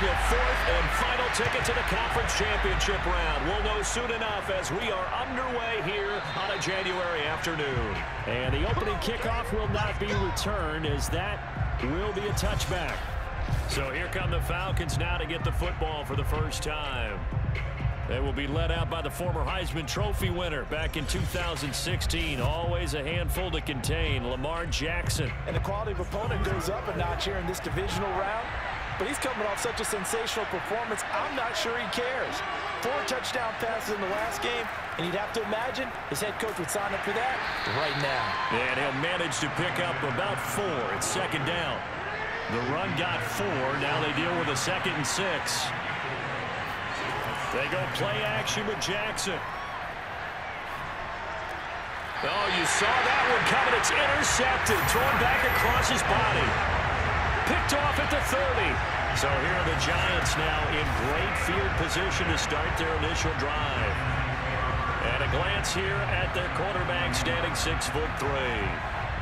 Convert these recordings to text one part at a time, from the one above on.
the fourth and final ticket to the conference championship round. We'll know soon enough as we are underway here on a January afternoon. And the opening kickoff will not be returned, as that will be a touchback. So here come the Falcons now to get the football for the first time. They will be led out by the former Heisman Trophy winner back in 2016. Always a handful to contain, Lamar Jackson. And the quality of opponent goes up a notch here in this divisional round. But he's coming off such a sensational performance, I'm not sure he cares. 4 touchdown passes in the last game, and you'd have to imagine his head coach would sign up for that right now. And he'll manage to pick up about 4. It's second down. The run got 4. Now they deal with a 2nd and 6. They go play action with Jackson. Oh, you saw that one coming. It's intercepted. Thrown back across his body. Picked off at the 30. So here are the Giants now in great field position to start their initial drive. And a glance here at their quarterback standing 6'3".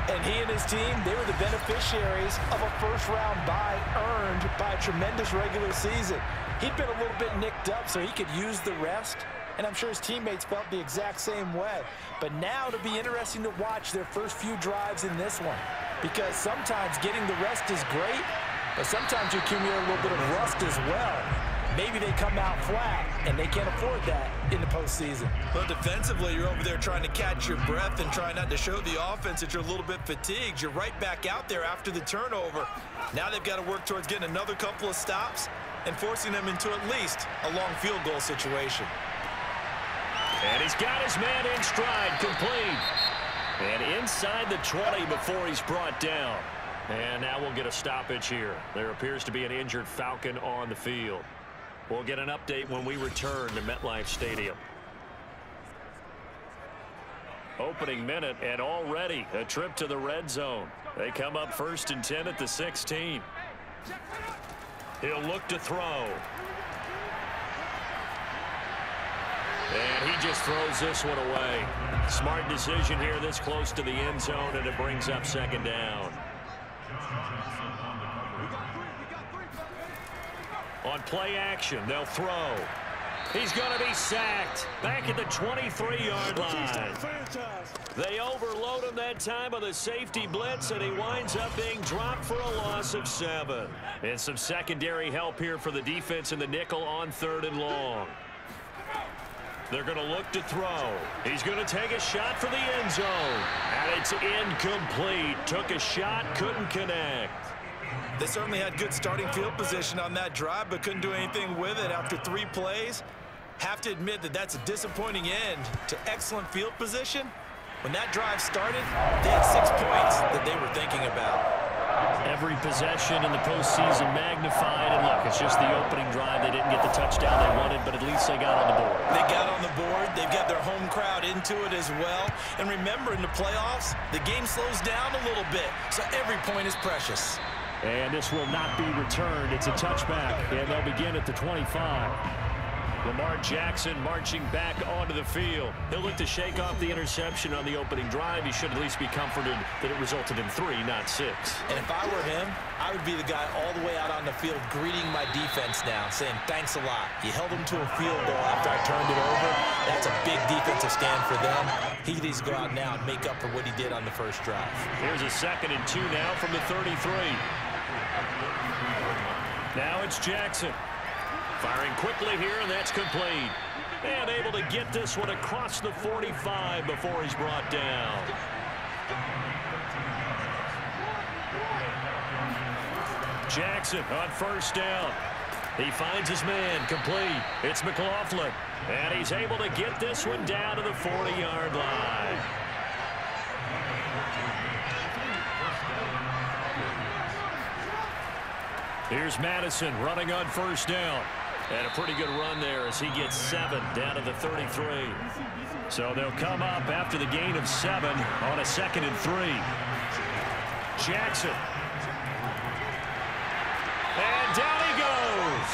And he and his team, they were the beneficiaries of a first-round bye earned by a tremendous regular season. He'd been a little bit nicked up, so he could use the rest. And I'm sure his teammates felt the exact same way. But now it'll be interesting to watch their first few drives in this one. Because sometimes getting the rest is great, but sometimes you accumulate a little bit of rust as well. Maybe they come out flat, and they can't afford that in the postseason. Well, defensively, you're over there trying to catch your breath and try not to show the offense that you're a little bit fatigued. You're right back out there after the turnover. Now they've got to work towards getting another couple of stops and forcing them into at least a long field goal situation. And he's got his man in stride, complete. And inside the 20 before he's brought down. And now we'll get a stoppage here. There appears to be an injured Falcon on the field. We'll get an update when we return to MetLife Stadium. Opening minute, and already a trip to the red zone. They come up 1st and 10 at the 16. He'll look to throw. And he just throws this one away. Smart decision here this close to the end zone, and it brings up 2nd down. On play action, they'll throw. He's going to be sacked back at the 23-yard line. They overload him that time with a safety blitz, and he winds up being dropped for a loss of 7. And some secondary help here for the defense in the nickel on 3rd and long. They're going to look to throw. He's going to take a shot for the end zone. And it's incomplete. Took a shot, couldn't connect. They certainly had good starting field position on that drive, but couldn't do anything with it after 3 plays. Have to admit that that's a disappointing end to excellent field position. When that drive started, they had 6 points that they were thinking about. Every possession in the postseason magnified, and look, it's just the opening drive. They didn't get the touchdown they wanted, but at least they got on the board. They got on the board. They've got their home crowd into it as well. And remember, in the playoffs, the game slows down a little bit, so every point is precious. And this will not be returned. It's a touchback, and they'll begin at the 25. Lamar Jackson marching back onto the field. He'll look to shake off the interception on the opening drive. He should at least be comforted that it resulted in 3, not 6. And if I were him, I would be the guy all the way out on the field greeting my defense now, saying thanks a lot. You held him to a field goal after I turned it over. That's a big defensive stand for them. He needs to go out now and make up for what he did on the first drive. Here's a 2nd and 2 now from the 33. Now it's Jackson. Firing quickly here, and that's complete. And able to get this one across the 45 before he's brought down. Jackson on 1st down. He finds his man, complete. It's McLaughlin. And he's able to get this one down to the 40-yard line. Here's Madison running on 1st down. And a pretty good run there as he gets 7 down to the 33. So they'll come up after the gain of 7 on a 2nd and 3. Jackson. And down he goes.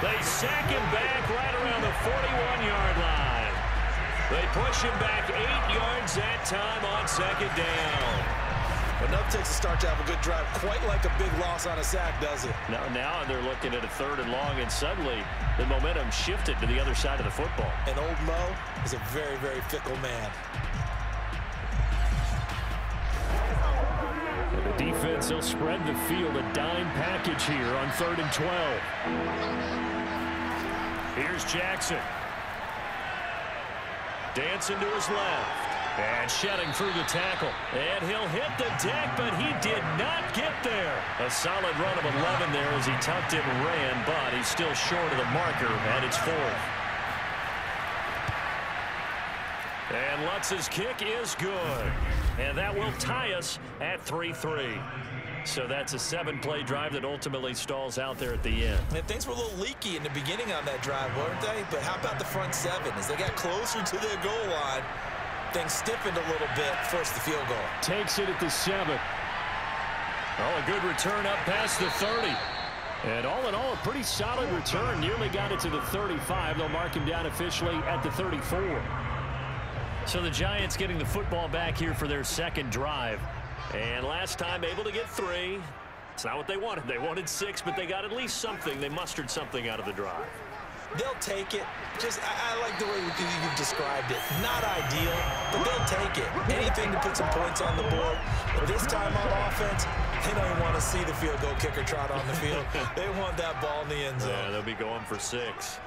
They sack him back right around the 41-yard line. They push him back 8 yards that time on 2nd down. Enough takes a start to have a good drive. Quite like a big loss on a sack, does it? Now they're looking at a 3rd and long, and suddenly the momentum shifted to the other side of the football. And old Mo is a very, very fickle man. And the defense will spread the field, a dime package here on 3rd and 12. Here's Jackson. Dancing to his left. And shedding through the tackle. And he'll hit the deck, but he did not get there. A solid run of 11 there as he tucked it and ran, but he's still short of the marker, and it's 4th. And Lutz's kick is good. And that will tie us at 3-3. So that's a 7-play drive that ultimately stalls out there at the end. And things were a little leaky in the beginning on that drive, weren't they? But how about the front 7? As they got closer to their goal line, things stiffened a little bit, forced the field goal. Takes it at the 7. Oh, a good return up past the 30. And all in all, a pretty solid return. Nearly got it to the 35. They'll mark him down officially at the 34. So the Giants getting the football back here for their 2nd drive. And last time able to get 3. It's not what they wanted. They wanted 6, but they got at least something. They mustered something out of the drive. They'll take it. I like the way you've described it. Not ideal, but they'll take it. Anything to put some points on the board. But this time on offense, they don't even want to see the field goal kicker trot on the field. They want that ball in the end zone. Yeah, they'll be going for 6.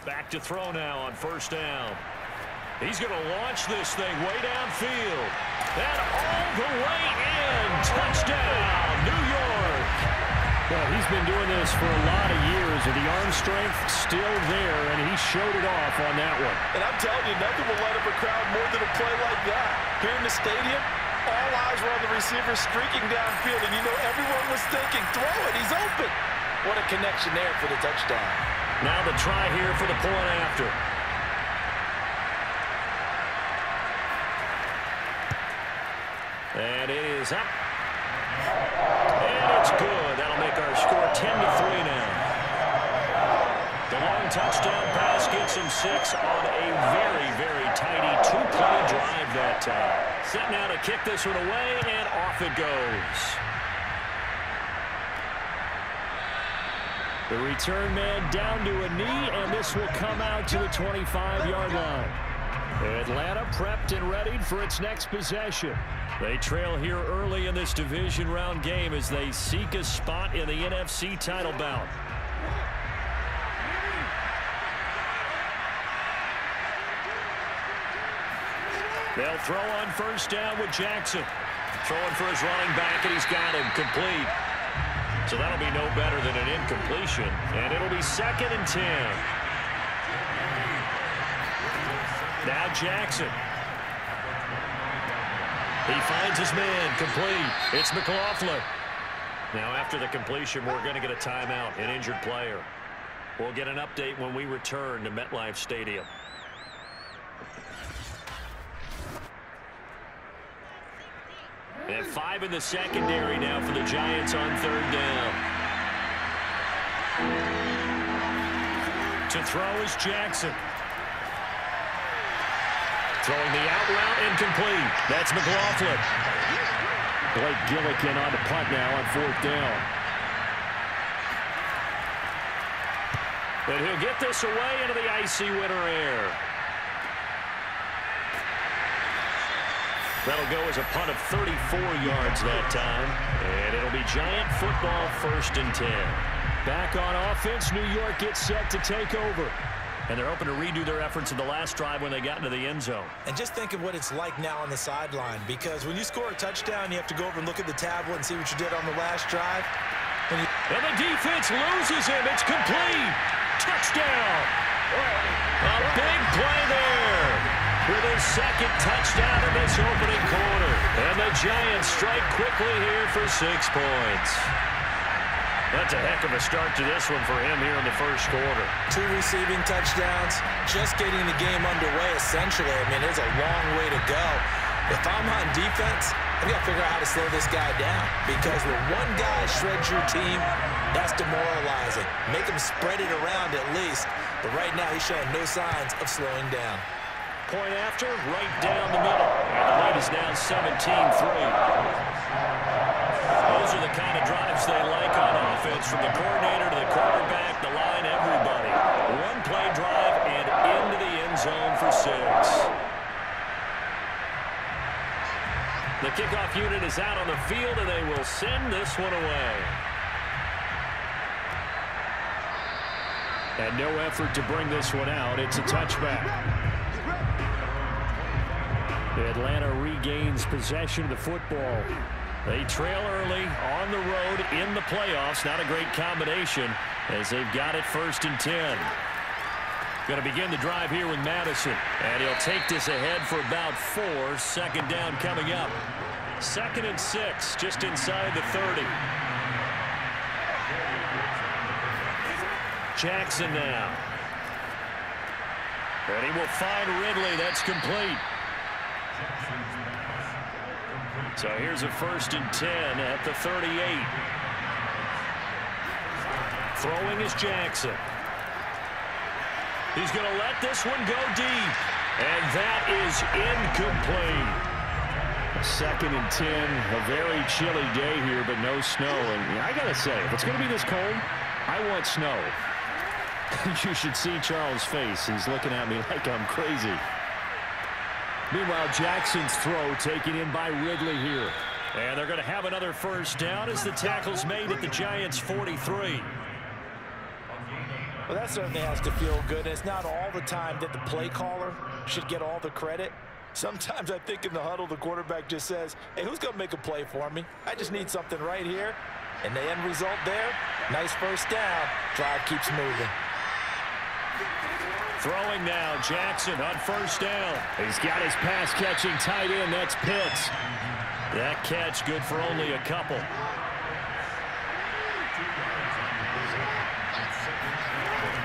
Back to throw now on 1st down. He's going to launch this thing way downfield. And all the way in. Touchdown, New York. Well, he's been doing this for a lot of years, and the arm strength still there, and he showed it off on that one. And I'm telling you, nothing will light up a crowd more than a play like that. Here in the stadium, all eyes were on the receiver streaking downfield, and you know everyone was thinking, throw it, he's open. What a connection there for the touchdown. Now the try here for the point after. And it is up. And it's good. That'll make our score 10-3 now. The long touchdown pass gets him 6 on a very, very tidy 2-play drive that time. Set now to kick this one away, and off it goes. The return man down to a knee, and this will come out to the 25-yard line. Atlanta prepped and readied for its next possession. They trail here early in this division round game as they seek a spot in the NFC title bout. They'll throw on 1st down with Jackson. Throwing for his running back, and he's got him complete. So that'll be no better than an incompletion, and it'll be 2nd and 10. Now Jackson. He finds his man, complete. It's McLaughlin. Now after the completion, we're going to get a timeout, an injured player. We'll get an update when we return to MetLife Stadium. And 5 in the secondary now for the Giants on 3rd down. To throw is Jackson. Throwing the out route, incomplete. That's McLaughlin. Blake Gillikin on the punt now on 4th down. And he'll get this away into the icy winter air. That'll go as a punt of 34 yards that time. And it'll be Giant football 1st and 10. Back on offense, New York gets set to take over. And they're hoping to redo their efforts in the last drive when they got into the end zone. And just think of what it's like now on the sideline, because when you score a touchdown, you have to go over and look at the tablet and see what you did on the last drive. And the defense loses him. It's complete. Touchdown. A big play there with his 2nd touchdown in this opening quarter. And the Giants strike quickly here for 6 points. That's a heck of a start to this one for him here in the 1st quarter. 2 receiving touchdowns, just getting the game underway, essentially. I mean, there's a long way to go. If I'm on defense, I've got to figure out how to slow this guy down, because when one guy shreds your team, that's demoralizing. Make him spread it around at least. But right now, he's showing no signs of slowing down. point after, right down the middle. And the lead is now 17-3. Those are the kind of drives they like on offense, from the coordinator to the quarterback, the line, everybody. One play drive and into the end zone for 6. The kickoff unit is out on the field, and they will send this one away. And no effort to bring this one out. It's a touchback. Atlanta regains possession of the football. They trail early on the road in the playoffs. Not a great combination as they've got it 1st and 10. Going to begin the drive here with Madison. And he'll take this ahead for about 4. 2nd down coming up. 2nd and 6, just inside the 30. Jackson now. And he will find Ridley. That's complete. So here's a 1st and 10 at the 38. Throwing is Jackson. He's going to let this one go deep. And that is incomplete. 2nd and 10. A very chilly day here, but no snow. And I got to say, if it's going to be this cold, I want snow. You should see Charles' face. He's looking at me like I'm crazy. Meanwhile, Jackson's throw taken in by Ridley here. And they're going to have another 1st down as the tackle's made at the Giants' 43. Well, that certainly has to feel good. It's not all the time that the play caller should get all the credit. Sometimes I think in the huddle, the quarterback just says, hey, who's going to make a play for me? I just need something right here. And the end result there, nice 1st down. Drive keeps moving. Throwing now, Jackson on 1st down. He's got his pass-catching tight end. That's Pitts. That catch good for only a couple.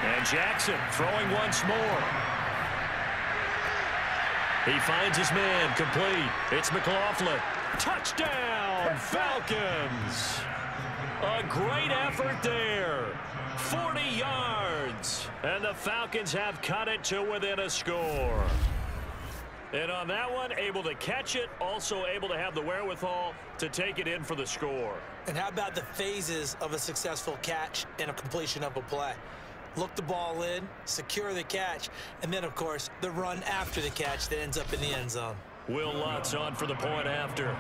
And Jackson throwing once more. He finds his man, complete. It's McLaughlin. Touchdown, Falcons. A great effort there. 40 yards. And the Falcons have cut it to within a score. And on that one, able to catch it, also able to have the wherewithal to take it in for the score. And how about the phases of a successful catch and a completion of a play? Look the ball in, secure the catch, and then, of course, the run after the catch that ends up in the end zone. Will Lutz on for the point after.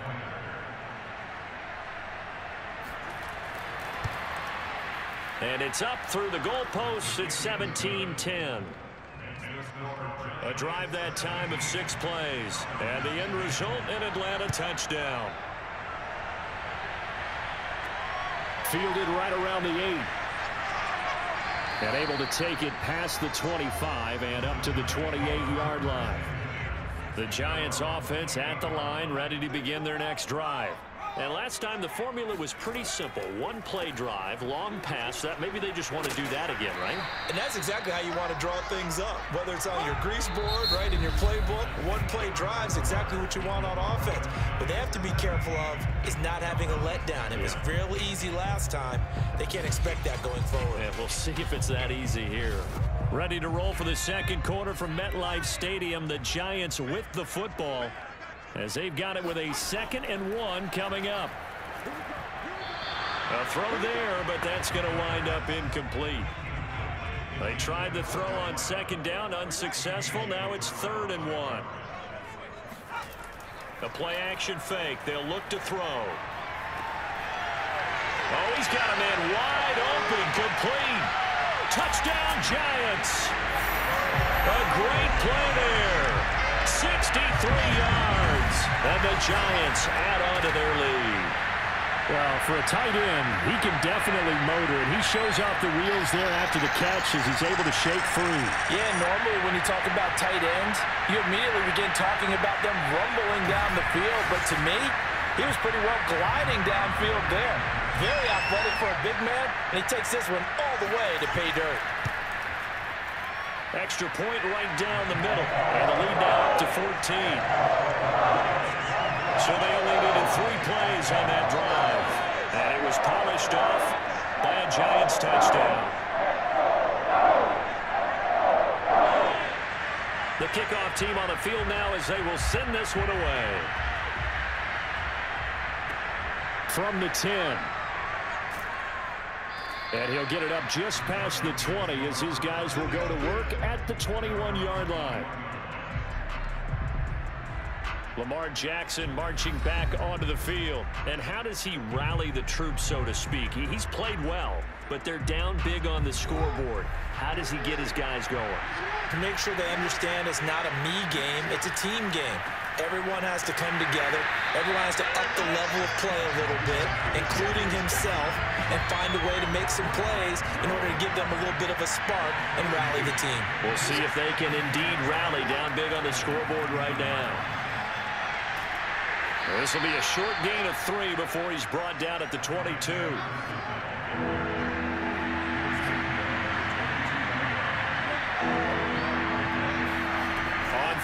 And it's up through the goalposts. It's 17-10. A drive that time of 6 plays. And the end result, an Atlanta touchdown. Fielded right around the 8. And able to take it past the 25 and up to the 28-yard line. The Giants offense at the line, ready to begin their next drive. And last time the formula was pretty simple. 1 play drive, long pass. That maybe they just want to do that again, right? And that's exactly how you want to draw things up. Whether it's on your grease board, right, in your playbook, 1 play drive is exactly what you want on offense. What they have to be careful of is not having a letdown. It was real easy last time. They can't expect that going forward. And we'll see if it's that easy here. Ready to roll for the 2nd quarter from MetLife Stadium. The Giants with the football, as they've got it with a 2nd and 1 coming up. A throw there, but that's going to wind up incomplete. They tried the throw on 2nd down, unsuccessful. Now it's 3rd and 1. A play action fake. They'll look to throw. Oh, he's got a man wide open, complete. Touchdown, Giants. A great play there. 63 yards, and the Giants add on to their lead. Well, for a tight end, he can definitely motor, and he shows off the wheels there after the catch as he's able to shake free. Yeah, normally when you talk about tight ends, you immediately begin talking about them rumbling down the field, but to me, he was pretty well gliding downfield there. Very athletic for a big man, and he takes this one all the way to pay dirt. Extra point right down the middle, and the lead now up to 14. So they only needed 3 plays on that drive, and it was polished off by a Giants touchdown. The kickoff team on the field now as they will send this one away. From the 10. And he'll get it up just past the 20 as his guys will go to work at the 21-yard line. Lamar Jackson marching back onto the field. And how does he rally the troops, so to speak? He's played well, but they're down big on the scoreboard. How does he get his guys going? To make sure they understand it's not a me game, it's a team game. Everyone has to come together. Everyone has to up the level of play a little bit, including himself, and find a way to make some plays in order to give them a little bit of a spark and rally the team. We'll see if they can indeed rally down big on the scoreboard right now. This will be a short gain of 3 before he's brought down at the 22. On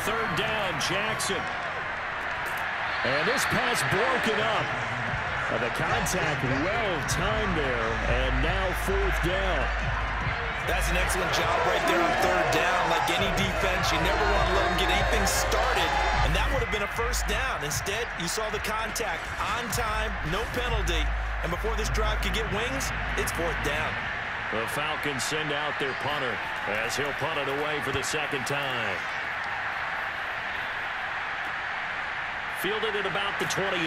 3rd down, Jackson. And this pass broken up. The contact well timed there, and now 4th down. That's an excellent job right there on 3rd down. Like any defense, you never want to let them get anything started, and that would have been a 1st down. Instead, you saw the contact on time, no penalty, and before this drive could get wings, it's 4th down. The Falcons send out their punter as he'll punt it away for the 2nd time. Fielded at about the 28.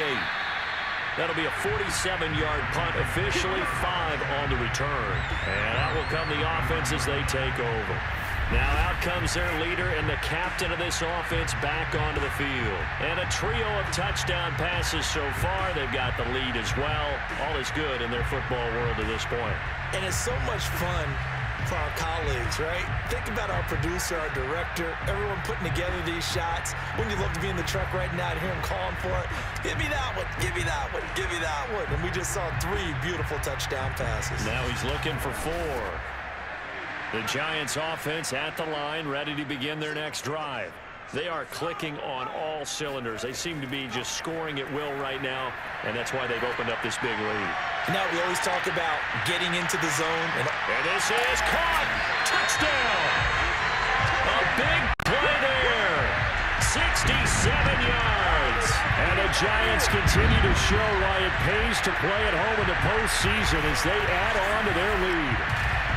That'll be a 47-yard punt, officially 5 on the return. And that will come the offense as they take over. Now out comes their leader and the captain of this offense back onto the field. And a trio of touchdown passes so far. They've got the lead as well. All is good in their football world at this point. And it's so much fun for our colleagues, right? Think about our producer, our director, everyone putting together these shots. Wouldn't you love to be in the truck right now and hear him calling for it? Give me that one, give me that one, give me that one. And we just saw 3 beautiful touchdown passes. Now he's looking for 4. The Giants offense at the line, ready to begin their next drive. They are clicking on all cylinders. They seem to be just scoring at will right now, and that's why they've opened up this big lead. Now we always talk about getting into the zone. And this is caught. Touchdown. A big play there. 67 yards. And the Giants continue to show why it pays to play at home in the postseason as they add on to their lead.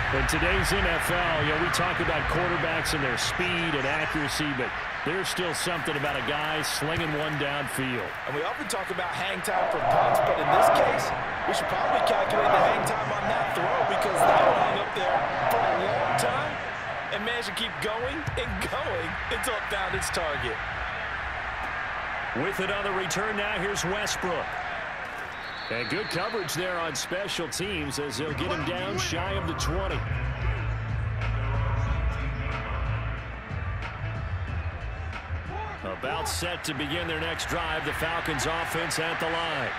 In today's NFL, we talk about quarterbacks and their speed and accuracy, but there's still something about a guy slinging one downfield. And we often talk about hang time for punts, but in this case, we should probably calculate the hang time on that throw because that one hung up there for a long time and managed to keep going and going until it found its target. With another return now, here's Westbrook. And good coverage there on special teams as they'll get him down shy of the 20. About set to begin their next drive, the Falcons offense at the line.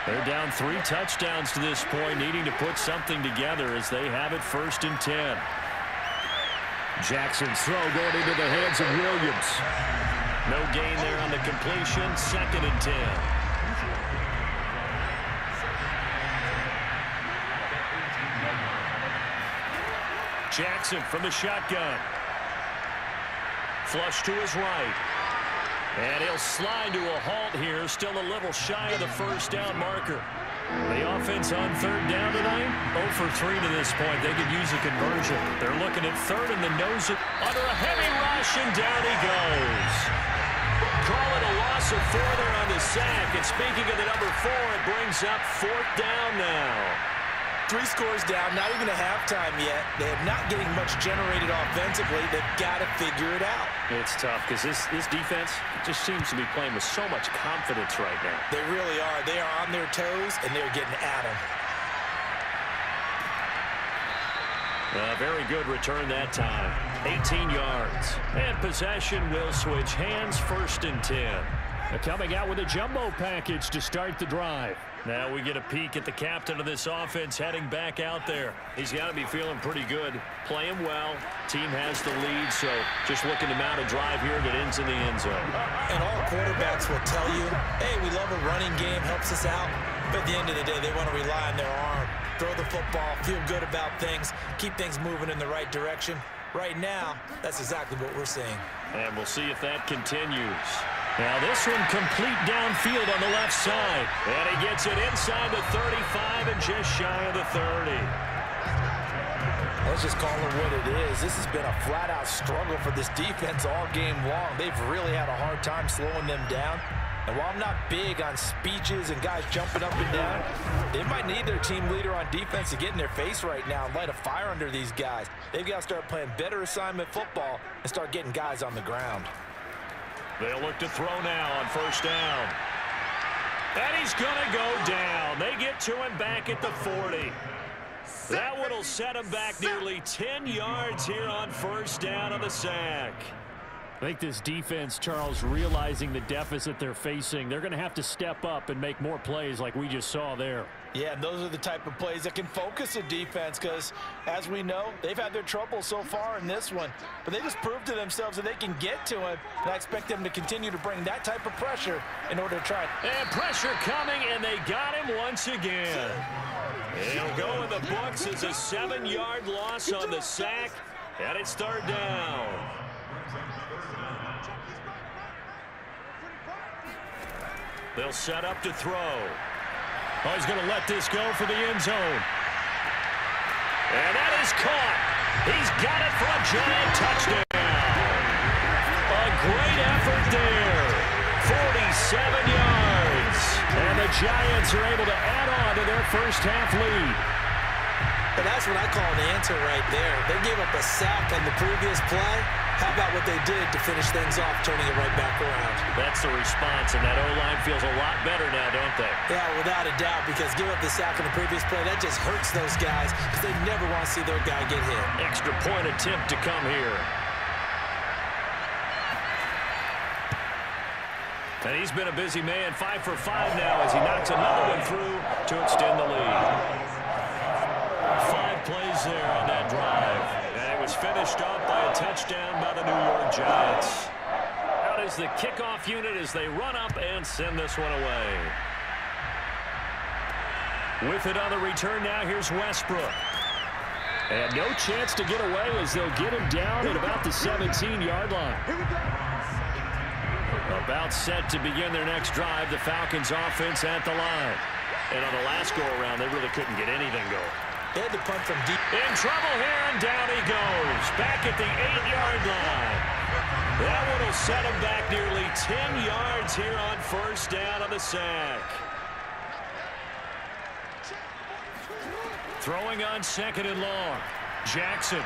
They're down 3 touchdowns to this point, needing to put something together as they have it 1st and 10. Jackson's throw going into the hands of Williams. No gain there on the completion, 2nd and 10. Jackson from the shotgun. Flush to his right. And he'll slide to a halt here, still a little shy of the 1st down marker. The offense on 3rd down tonight, 0 for 3 to this point. They could use a conversion. They're looking at 3rd and the nose under a heavy rush, and down he goes. Call it a loss of 4 there on the sack. And speaking of the number 4, it brings up 4th down now. 3 scores down, not even a halftime yet. They're not getting much generated offensively. They've got to figure it out. It's tough because this defense just seems to be playing with so much confidence right now. They really are. They are on their toes, and they're getting at them. A very good return that time. 18 yards. And possession will switch hands, 1st and 10. Coming out with a jumbo package to start the drive. Now we get a peek at the captain of this offense heading back out there. He's got to be feeling pretty good, playing well. Team has the lead, so just looking to mount a drive here that ends in the end zone. And all quarterbacks will tell you, hey, we love a running game, helps us out. But at the end of the day, they want to rely on their arm, throw the football, feel good about things, keep things moving in the right direction. Right now, that's exactly what we're seeing. And we'll see if that continues. Now this one complete downfield on the left side. And he gets it inside the 35 and just shy of the 30. Let's just call it what it is. This has been a flat-out struggle for this defense all game long. They've really had a hard time slowing them down. And while I'm not big on speeches and guys jumping up and down, they might need their team leader on defense to get in their face right now and light a fire under these guys. They've got to start playing better assignment football and start getting guys on the ground. They'll look to throw now on first down. And he's going to go down. They get to him back at the 40. That one will set him back nearly 10 yards here on first down on the sack. I think this defense, Charles, realizing the deficit they're facing, they're going to have to step up and make more plays like we just saw there. Yeah, and those are the type of plays that can focus a defense because, as we know, they've had their trouble so far in this one. But they just proved to themselves that they can get to him, and I expect them to continue to bring that type of pressure in order to try it. And pressure coming, and they got him once again. He'll go in the books as a 7-yard loss on the sack, and it's third down. They'll set up to throw. Oh, he's going to let this go for the end zone. And that is caught. He's got it for a giant touchdown. A great effort there. 47 yards. And the Giants are able to add on to their first half lead. And that's what I call an answer right there. They gave up a sack on the previous play. How about what they did to finish things off, turning it right back around? That's the response, and that O-line feels a lot better now, don't they? Yeah, without a doubt, because give up the sack on the previous play, that just hurts those guys because they never want to see their guy get hit. Extra point attempt to come here. And he's been a busy man, 5 for 5 now as he knocks another one through to extend the lead. 5 plays there on that drive. And it was finished off by a touchdown by the New York Giants. Out is the kickoff unit as they run up and send this one away. With it on the return now, here's Westbrook. And no chance to get away as they'll get him down at about the 17-yard line. About set to begin their next drive, the Falcons offense at the line. And on the last go-around, they really couldn't get anything going. They had to punt from deep. In trouble here, and down he goes. Back at the 8-yard line. That one will set him back nearly 10 yards here on first down on the sack. Throwing on second and long. Jackson.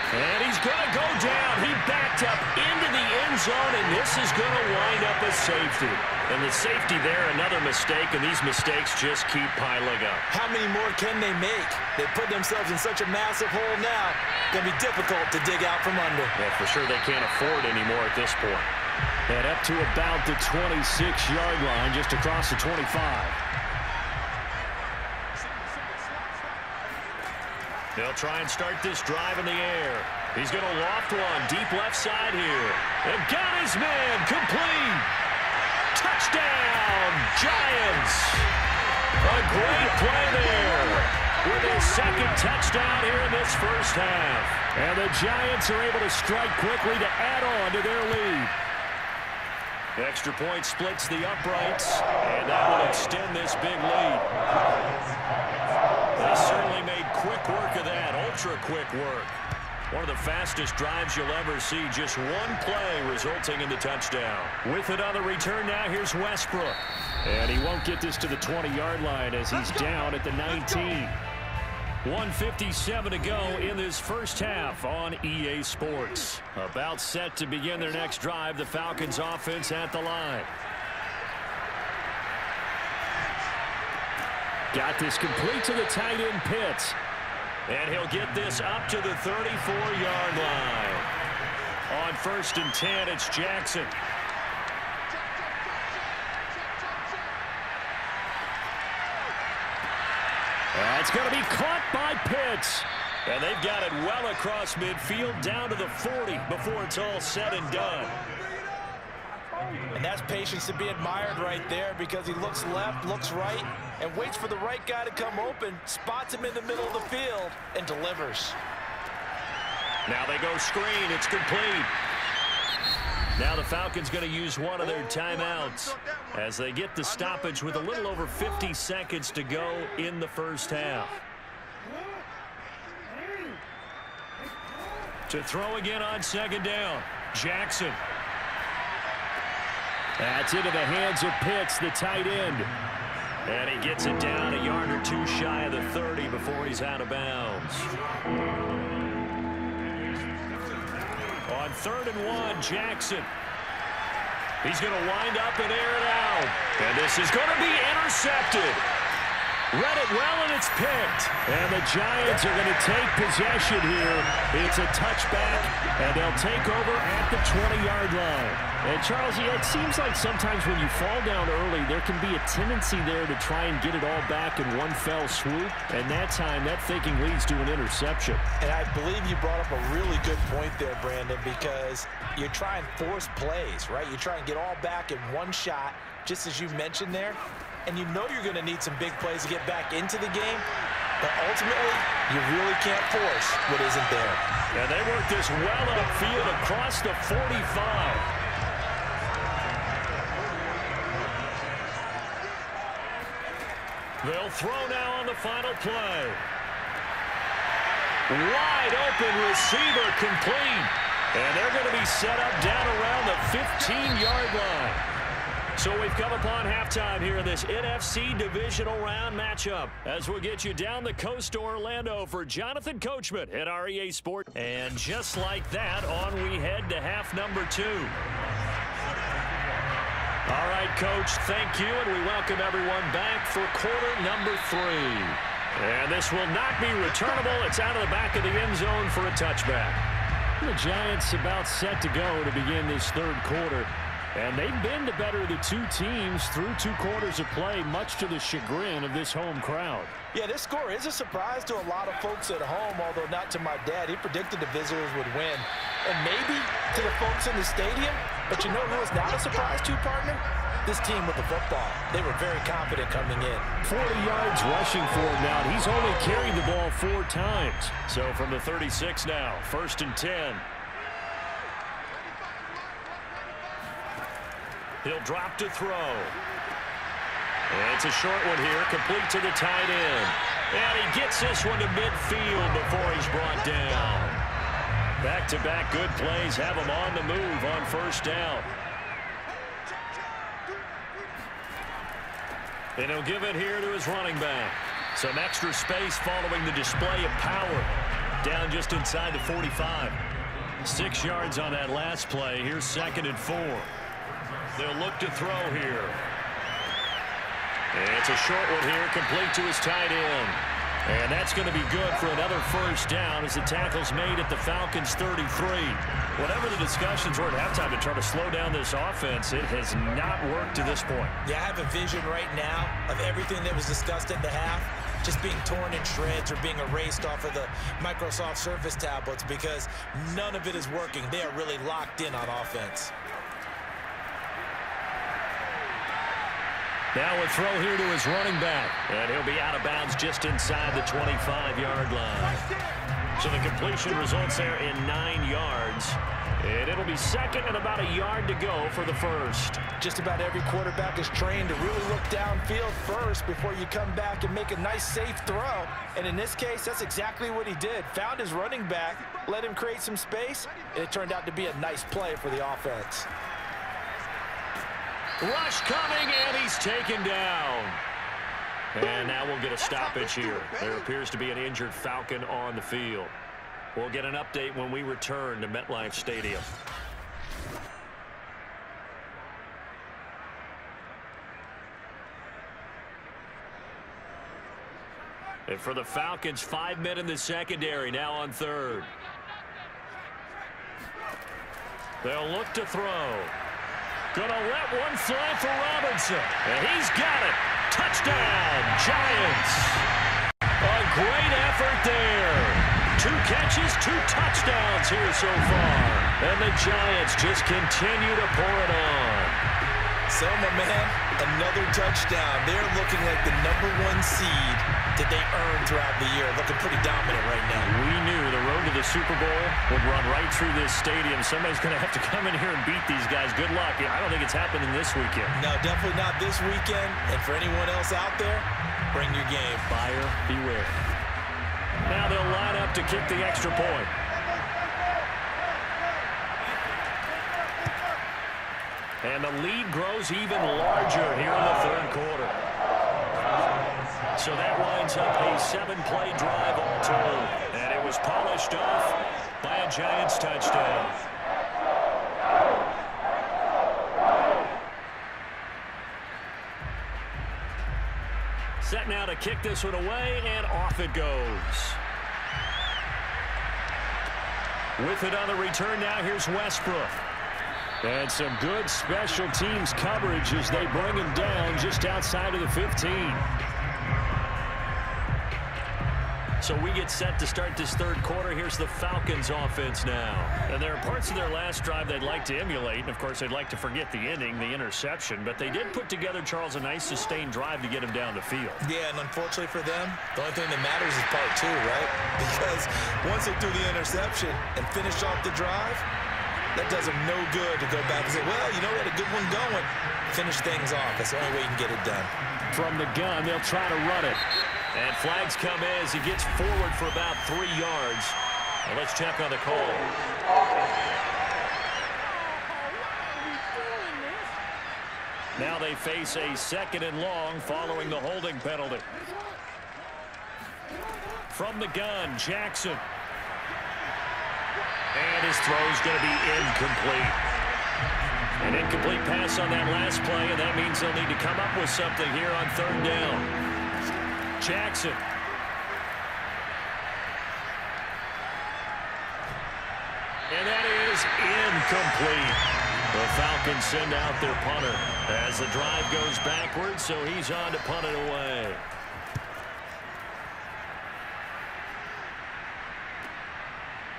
And he's going to go down. He backed up into the end zone, and this is going to wind up a safety. And the safety there, another mistake, and these mistakes just keep piling up. How many more can they make? They put themselves in such a massive hole now. It's going to be difficult to dig out from under. Yeah, for sure they can't afford any more at this point. And up to about the 26-yard line, just across the 25. They'll try and start this drive in the air. He's going to loft one deep left side here. And got his man complete. Touchdown, Giants. A great play there with his second touchdown here in this first half. And the Giants are able to strike quickly to add on to their lead. Extra point splits the uprights, and that will extend this big lead. They certainly made quick work of that, ultra-quick work. One of the fastest drives you'll ever see, just one play resulting in the touchdown. With it on the return now, here's Westbrook. And he won't get this to the 20-yard line as he's down at the 19. 1:57 to go in this first half on EA Sports. About set to begin their next drive, the Falcons offense at the line. Got this complete to the tight end Pitts. And he'll get this up to the 34-yard line. On 1st and 10, it's Jackson. That's going to be caught by Pitts. And they've got it well across midfield down to the 40 before it's all said and done. And that's patience to be admired right there because he looks left, looks right, and waits for the right guy to come open, spots him in the middle of the field, and delivers. Now they go screen. It's complete. Now the Falcons going to use one of their timeouts as they get the stoppage with a little over 50 seconds to go in the first half. To throw again on second down. Jackson. That's into the hands of Pitts, the tight end. And he gets it down a yard or two shy of the 30 before he's out of bounds. On 3rd and 1, Jackson. He's going to wind up and air it out. And this is going to be intercepted. Read it well, and it's picked. And the Giants are going to take possession here. It's a touchback, and they'll take over at the 20-yard line. And, Charles, yeah, it seems like sometimes when you fall down early, there can be a tendency there to try and get it all back in one fell swoop. And that time, that thinking leads to an interception. And I believe you brought up a really good point there, Brandon, because you try and force plays, right? You try and get all back in one shot, just as you mentioned there. And you know you're going to need some big plays to get back into the game. But ultimately, you really can't force what isn't there. And they work this well upfield across the 45. They'll throw now on the final play. Wide open receiver complete. And they're going to be set up down around the 15-yard line. So we've come upon halftime here in this NFC divisional round matchup as we'll get you down the coast to Orlando for Jonathan Coachman at REA Sport. And just like that, on we head to half number 2. All right, Coach, thank you, and we welcome everyone back for quarter number 3. And this will not be returnable. It's out of the back of the end zone for a touchback. The Giants about set to go to begin this third quarter. And they've been the better of the two teams through 2 quarters of play, much to the chagrin of this home crowd. Yeah, this score is a surprise to a lot of folks at home, although not to my dad. He predicted the visitors would win. And maybe to the folks in the stadium, but you know who is not a surprise to, partner? This team with the football. They were very confident coming in. 40 yards rushing for him now. He's only carried the ball 4 times. So from the 36 now, 1st and 10. He'll drop to throw. And it's a short one here, complete to the tight end. And he gets this one to midfield before he's brought down. Back-to-back good plays have him on the move on 1st down. And he'll give it here to his running back. Some extra space following the display of power. Down just inside the 45. 6 yards on that last play. Here's 2nd and 4. They'll look to throw here. And it's a short one here, complete to his tight end. And that's going to be good for another 1st down as the tackle's made at the Falcons 33. Whatever the discussions were at halftime to try to slow down this offense, it has not worked to this point. Yeah, I have a vision right now of everything that was discussed at the half just being torn in shreds or being erased off of the Microsoft Surface tablets because none of it is working. They are really locked in on offense. Now a throw here to his running back. And he'll be out of bounds just inside the 25-yard line. So the completion results there in 9 yards. And it'll be 2nd and about a yard to go for the 1st. Just about every quarterback is trained to really look downfield first before you come back and make a nice, safe throw. And in this case, that's exactly what he did. Found his running back, let him create some space, and it turned out to be a nice play for the offense. Rush coming, and he's taken down. And now we'll get a stoppage here. There appears to be an injured Falcon on the field. We'll get an update when we return to MetLife Stadium. And for the Falcons, 5 men in the secondary, now on 3rd. They'll look to throw. Gonna let one fly for Robinson. And he's got it. Touchdown, Giants. A great effort there. 2 catches, 2 touchdowns here so far. And the Giants just continue to pour it on. So, my man, another touchdown. They're looking like the #1 seed. Did they earned throughout the year. Looking pretty dominant right now. We knew the road to the Super Bowl would run right through this stadium. Somebody's going to have to come in here and beat these guys. Good luck. I don't think it's happening this weekend. No, definitely not this weekend. And for anyone else out there, bring your game. Buyer beware. Now they'll line up to kick the extra point. And the lead grows even larger here in the third quarter. So that winds up a 7-play drive all told. And it was polished off by a Giants touchdown. Set now to kick this one away, and off it goes. With it on the return now, here's Westbrook. And some good special teams coverage as they bring him down just outside of the 15. So we get set to start this third quarter. Here's the Falcons offense now. And there are parts of their last drive they'd like to emulate. And, of course, they'd like to forget the ending, the interception. But they did put together, Charles, a nice sustained drive to get him down the field. Yeah, and unfortunately for them, the only thing that matters is part two, right? Because once they threw the interception and finished off the drive, that does them no good to go back and say, well, you know, we had a good one going. Finish things off. That's the only way you can get it done. From the gun, they'll try to run it. And flags come in as he gets forward for about 3 yards. Well, let's check on the call. Now they face a 2nd and long following the holding penalty. From the gun, Jackson. And his throw's going to be incomplete. An incomplete pass on that last play, and that means they'll need to come up with something here on 3rd down. Jackson. And that is incomplete. The Falcons send out their punter as the drive goes backwards, so he's on to punt it away.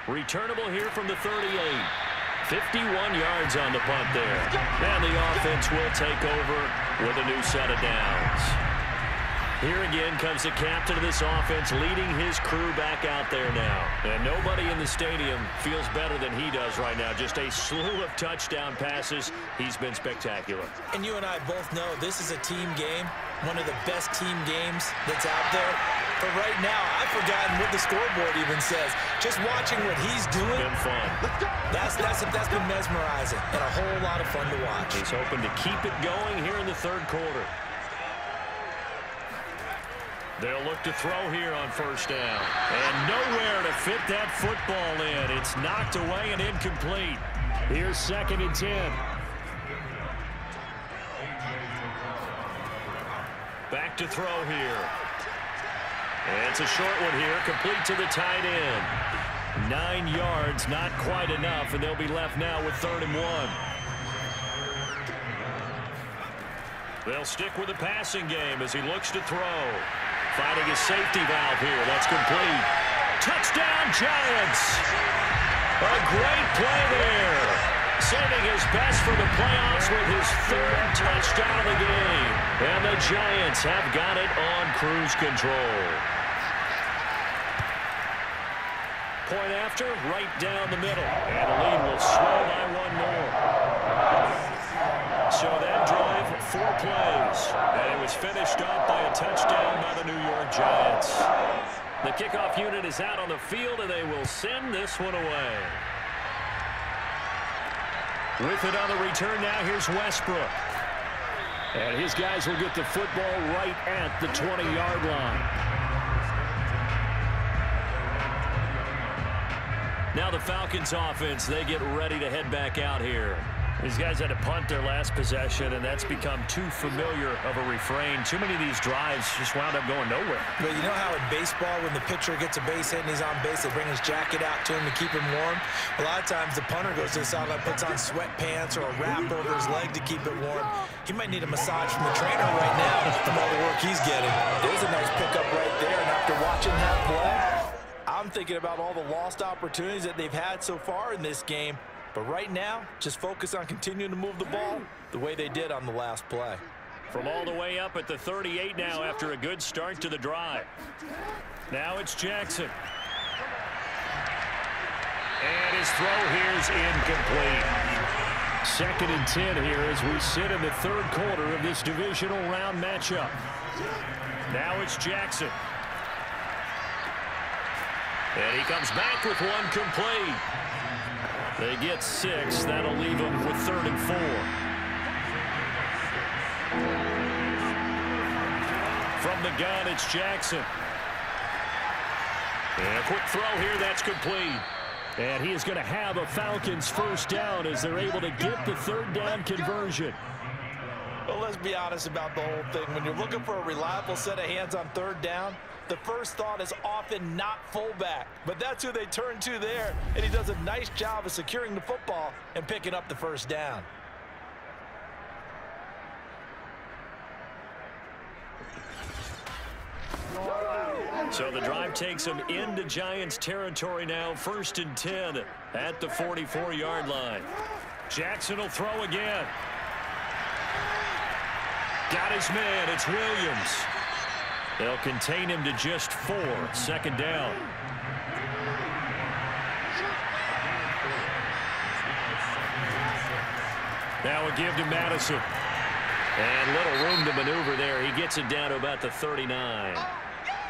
Returnable here from the 38. 51 yards on the punt there. And the offense will take over with a new set of downs. Here again comes the captain of this offense leading his crew back out there now. And nobody in the stadium feels better than he does right now. Just a slew of touchdown passes. He's been spectacular. And you and I both know this is a team game, one of the best team games that's out there. But right now, I've forgotten what the scoreboard even says. Just watching what he's doing. It's been fun. That's been mesmerizing and a whole lot of fun to watch. He's hoping to keep it going here in the third quarter. They'll look to throw here on 1st down. And nowhere to fit that football in. It's knocked away and incomplete. Here's 2nd and 10. Back to throw here. And it's a short one here, complete to the tight end. 9 yards, not quite enough, and they'll be left now with 3rd and 1. They'll stick with the passing game as he looks to throw. Finding his safety valve here. That's complete. Touchdown, Giants! A great play there. Saving his best for the playoffs with his 3rd touchdown of the game. And the Giants have got it on cruise control. Point after, right down the middle. And the lead will swell by 1 more. So that drive, 4 plays. And it was finished off by a touchdown by the New York Giants. The kickoff unit is out on the field, and they will send this one away. With it on the return now, here's Westbrook. And his guys will get the football right at the 20-yard line. Now the Falcons offense, they get ready to head back out here. These guys had to punt their last possession, and that's become too familiar of a refrain. Too many of these drives just wound up going nowhere. But you know how in baseball, when the pitcher gets a base hit and he's on base, they bring his jacket out to him to keep him warm? A lot of times the punter goes to the sideline, puts on sweatpants or a wrap over his leg to keep it warm. He might need a massage from the trainer right now from all the work he's getting. There's a nice pickup right there, and after watching that play, I'm thinking about all the lost opportunities that they've had so far in this game. But right now, just focus on continuing to move the ball the way they did on the last play. From all the way up at the 38 now after a good start to the drive. Now it's Jackson. And his throw here is incomplete. 2nd and 10 here as we sit in the 3rd quarter of this divisional round matchup. Now it's Jackson. And he comes back with one complete. They get 6. That'll leave them with 3rd and 4. From the gun, it's Jackson. And a quick throw here, that's complete. And he is going to have a Falcons first down as they're able to get the 3rd down conversion. Well, let's be honest about the whole thing. When you're looking for a reliable set of hands on 3rd down, the first thought is often not fullback. But that's who they turn to there, and he does a nice job of securing the football and picking up the first down. So the drive takes them into Giants territory now. 1st and 10 at the 44-yard line. Jackson will throw again. Got his man. It's Williams. They'll contain him to just 4. 2nd down. Now a give to Madison. And little room to maneuver there. He gets it down to about the 39.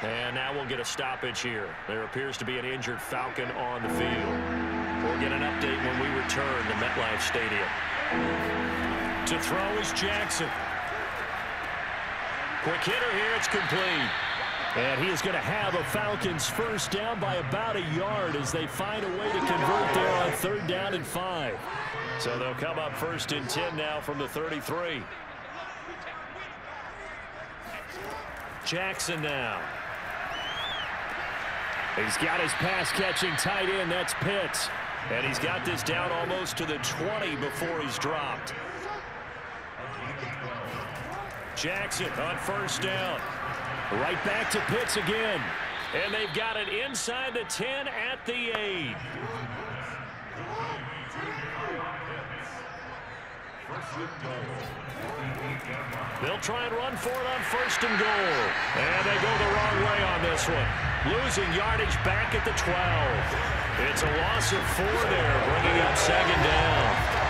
And now we'll get a stoppage here. There appears to be an injured Falcon on the field. We'll get an update when we return to MetLife Stadium. To throw is Jackson. Quick hitter here. It's complete. And he is going to have a Falcons first down by about a yard as they find a way to convert there on 3rd down and 5. So they'll come up 1st and 10 now from the 33. Jackson now. He's got his pass-catching tight end. That's Pitts. And he's got this down almost to the 20 before he's dropped. Jackson on 1st down. Right back to Pitts again. And they've got it inside the 10 at the 8. They'll try and run for it on 1st and goal. And they go the wrong way on this one. Losing yardage back at the 12. It's a loss of 4 there, bringing up 2nd down.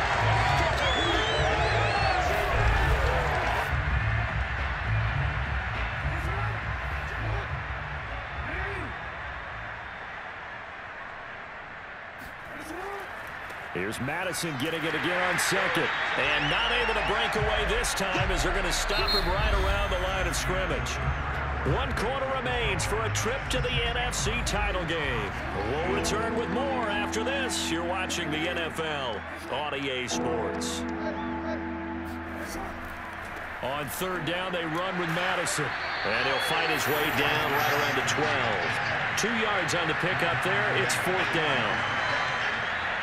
Here's Madison getting it again on 2nd. And not able to break away this time as they're going to stop him right around the line of scrimmage. 1 quarter remains for a trip to the NFC title game. We'll return with more after this. You're watching the NFL on EA Sports. On 3rd down, they run with Madison. And he'll fight his way down right around the 12. 2 yards on the pickup there. It's 4th down.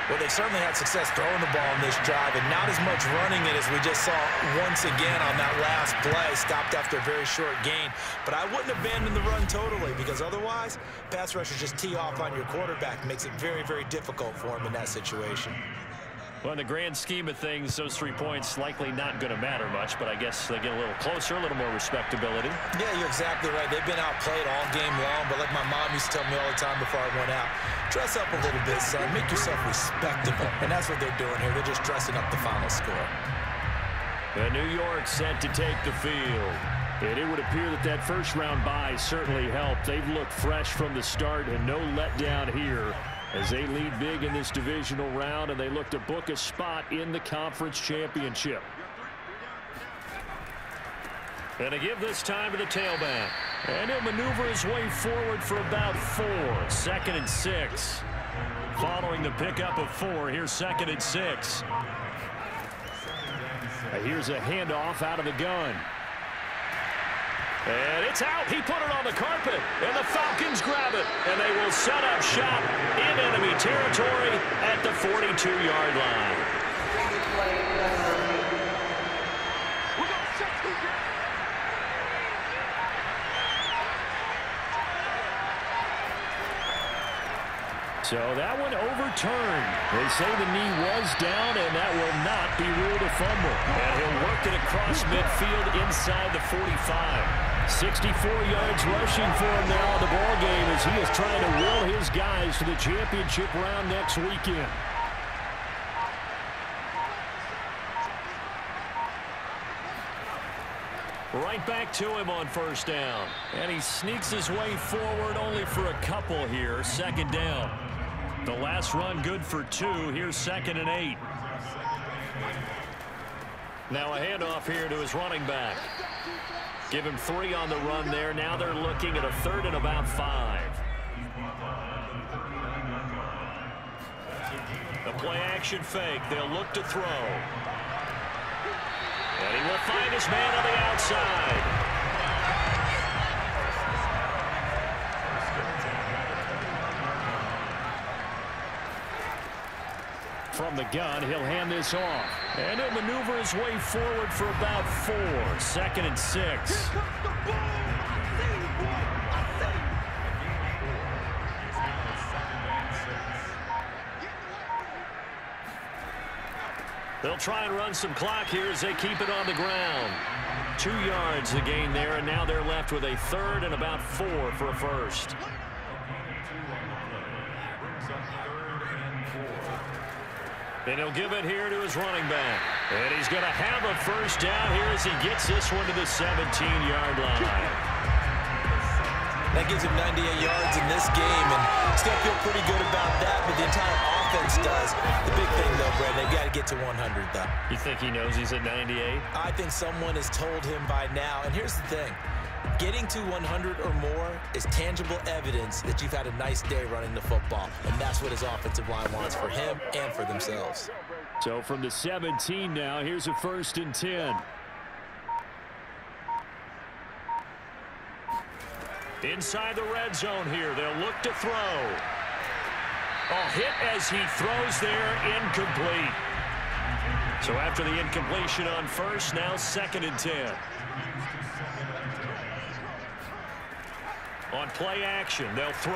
Well, they certainly had success throwing the ball in this drive, and not as much running it as we just saw once again on that last play. Stopped after a very short gain. But I wouldn't abandon the run totally, because otherwise, pass rushers just tee off on your quarterback. It makes it very, very difficult for him in that situation. Well, in the grand scheme of things, those 3 points likely not going to matter much, but I guess they get a little closer, a little more respectability. Yeah, you're exactly right. They've been outplayed all game long, but like my mom used to tell me all the time before I went out, dress up a little bit, son. Make yourself respectable. And that's what they're doing here. They're just dressing up the final score. New York set to take the field. And it would appear that that first-round bye certainly helped. They've looked fresh from the start and no letdown here as they lead big in this divisional round, and they look to book a spot in the conference championship. And to give this time to the tailback. And he'll maneuver his way forward for about 4. 2nd and 6. Following the pickup of 4, here's 2nd and 6. Here's a handoff out of the gun. And it's out. He put it on the carpet. And the Falcons grab it. And they will set up shop in enemy territory at the 42-yard line. So that one overturned. They say the knee was down, and that will not be ruled a fumble. And he'll work it across midfield inside the 45. 64 yards rushing for him now in the ball game as he is trying to will his guys to the championship round next weekend. Right back to him on first down. And he sneaks his way forward only for a couple here. Second down. The last run good for 2. Here's 2nd and 8. Now a handoff here to his running back. Give him 3 on the run there. Now they're looking at a 3rd and about 5. The play action fake. They'll look to throw. And he will find his man on the outside. From the gun, he'll hand this off. And he'll maneuver his way forward for about 4. 2nd and 6. They'll try and run some clock here as they keep it on the ground. 2 yards the gain there, and now they're left with a 3rd and about 4 for a first. And he'll give it here to his running back. And he's going to have a first down here as he gets this one to the 17-yard line. That gives him 98 yards in this game, and still feel pretty good about that, but the entire offense does. The big thing, though, Brad, they've got to get to 100, though. You think he knows he's at 98? I think someone has told him by now, and here's the thing. Getting to 100 or more is tangible evidence that you've had a nice day running the football, and that's what his offensive line wants for him and for themselves. So from the 17 now, here's a 1st and 10. Inside the red zone here, they'll look to throw. A hit as he throws there, incomplete. So after the incompletion on first, now 2nd and 10. On play action, they'll throw.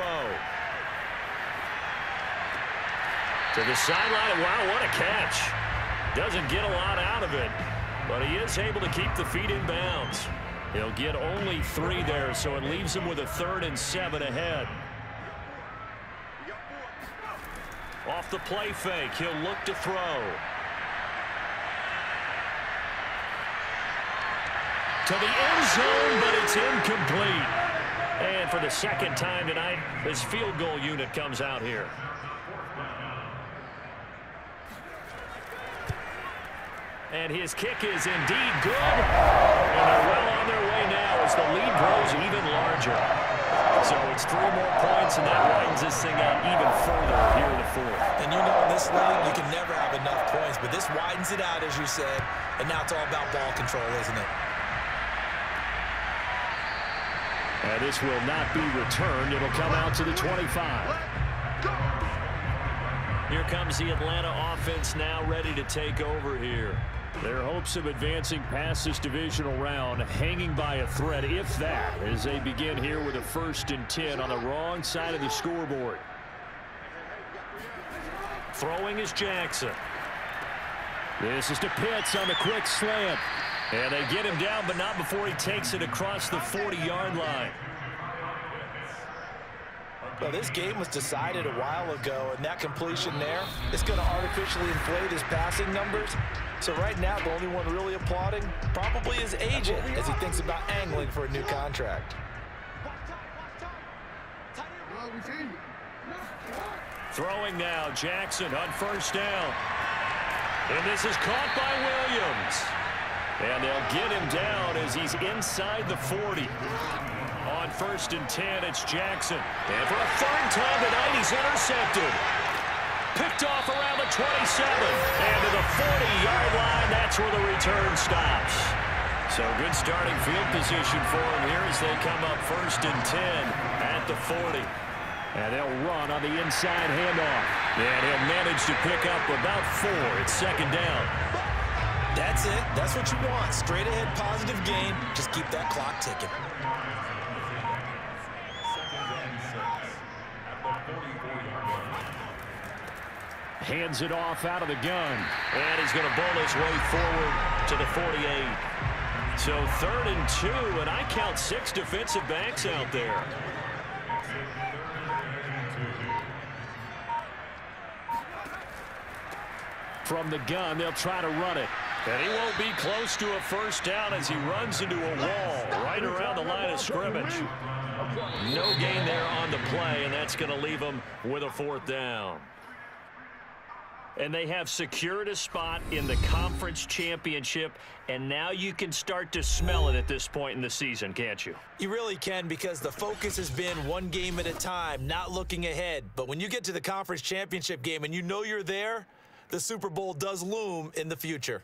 To the sideline. Wow, what a catch. Doesn't get a lot out of it, but he is able to keep the feet in bounds. He'll get only 3 there, so it leaves him with a 3rd and 7 ahead. Off the play fake, he'll look to throw. To the end zone, but it's incomplete. And for the 2nd time tonight, his field goal unit comes out here. And his kick is indeed good. And they're well on their way now as the lead grows even larger. So it's 3 more points, and that widens this thing out even further here in the 4th. And you know, in this league, you can never have enough points, but this widens it out, as you said, and now it's all about ball control, isn't it? And this will not be returned. It'll come out to the 25. Here comes the Atlanta offense now ready to take over here. Their hopes of advancing past this divisional round hanging by a thread, if that, as they begin here with a 1st and 10 on the wrong side of the scoreboard. Throwing is Jackson. This is to Pitts on the quick slant. And they get him down, but not before he takes it across the 40-yard line. Well, this game was decided a while ago, and that completion there is going to artificially inflate his passing numbers. So right now, the only one really applauding probably his agent as he thinks about angling for a new contract. Throwing now, Jackson on first down. And this is caught by Williams. And they'll get him down as he's inside the 40. On 1st and 10, it's Jackson. And for a 3rd time tonight, he's intercepted. Picked off around the 27. And to the 40-yard line, that's where the return stops. So good starting field position for him here as they come up 1st and 10 at the 40. And they'll run on the inside handoff. And he'll manage to pick up about 4. It's 2nd down. That's it. That's what you want. Straight ahead positive gain. Just keep that clock ticking. hands it off out of the gun. And he's going to bowl his way forward to the 48. So 3rd and 2, and I count 6 defensive backs out there. From the gun, they'll try to run it. And he won't be close to a first down as he runs into a wall right around the line of scrimmage. No gain there on the play, and that's going to leave him with a 4th down. And they have secured a spot in the conference championship, and now you can start to smell it at this point in the season, can't you? You really can, because the focus has been one game at a time, not looking ahead. But when you get to the conference championship game and you know you're there, the Super Bowl does loom in the future.